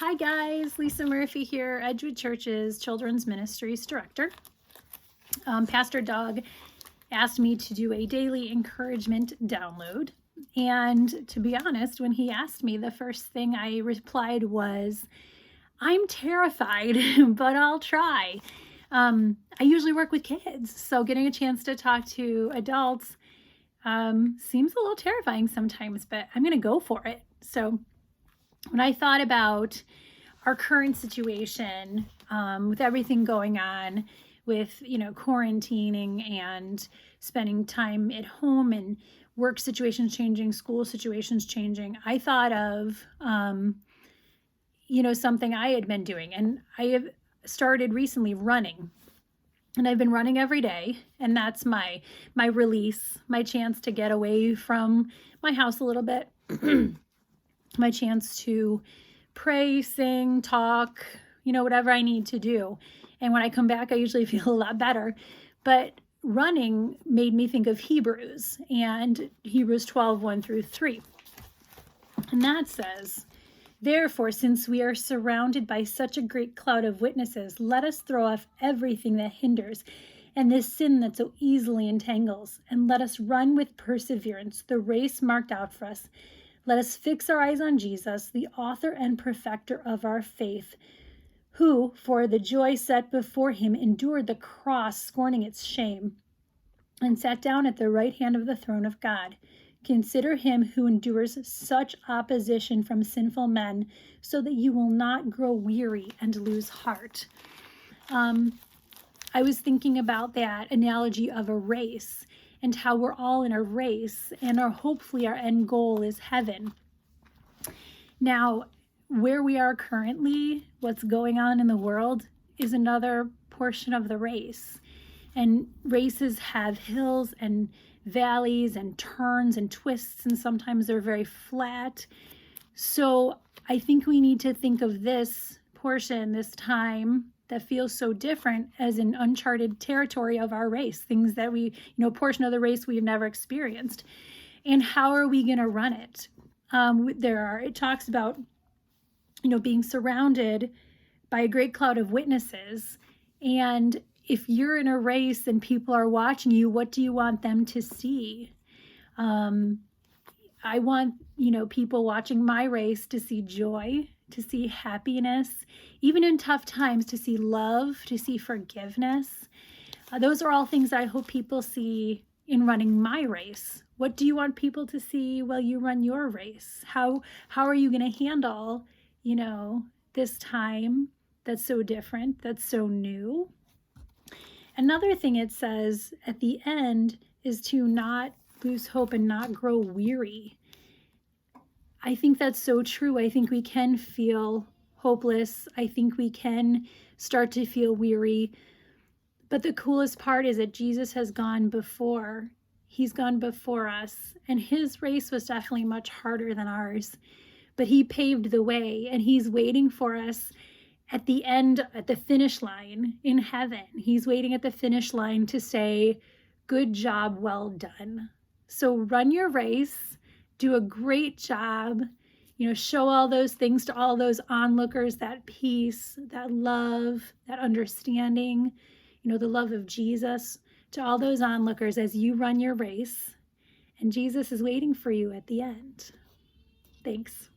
Hi guys, Lisa Murphy here, Edgewood Church's Children's Ministries Director. Pastor Doug asked me to do a daily encouragement download. And to be honest, when he asked me, the first thing I replied was, I'm terrified, but I'll try. I usually work with kids, so getting a chance to talk to adults seems a little terrifying sometimes, but I'm going to go for it. So when I thought about our current situation, with everything going on with, quarantining and spending time at home and work situations changing, school situations changing, I thought of, something I had been doing. And I have started recently running. And I've been running every day, and that's my release, my chance to get away from my house a little bit. My chance to pray, sing, talk, whatever I need to do. And when I come back, I usually feel a lot better. But running made me think of Hebrews and Hebrews 12:1-3. And that says, therefore, since we are surrounded by such a great cloud of witnesses, let us throw off everything that hinders and this sin that so easily entangles, and let us run with perseverance the race marked out for us. Let us fix our eyes on Jesus, the author and perfecter of our faith, who, for the joy set before him, endured the cross, scorning its shame, and sat down at the right hand of the throne of God. Consider him who endures such opposition from sinful men, so that you will not grow weary and lose heart. I was thinking about that analogy of a race, and how we're all in a race, and hopefully our end goal is heaven. Now, where we are currently, what's going on in the world, is another portion of the race. And races have hills and valleys and turns and twists, and sometimes they're very flat. So I think we need to think of this portion, this time, that feels so different as an uncharted territory of our race, things that we, portion of the race we've never experienced. And how are we going to run it? It talks about, being surrounded by a great cloud of witnesses. And if you're in a race and people are watching you, what do you want them to see? I want, people watching my race to see joy, to see happiness, even in tough times, to see love, to see forgiveness. Those are all things I hope people see in running my race. What do you want people to see while you run your race? How are you going to handle, this time that's so different, that's so new? Another thing it says at the end is to not lose hope and not grow weary. I think that's so true. I think we can feel hopeless. I think we can start to feel weary. But the coolest part is that Jesus has gone before. He's gone before us. And his race was definitely much harder than ours. But he paved the way, and he's waiting for us at the end, at the finish line in heaven. He's waiting at the finish line to say, good job, well done. So run your race. Do a great job, show all those things to all those onlookers, that peace, that love, that understanding, the love of Jesus to all those onlookers as you run your race. And Jesus is waiting for you at the end. Thanks.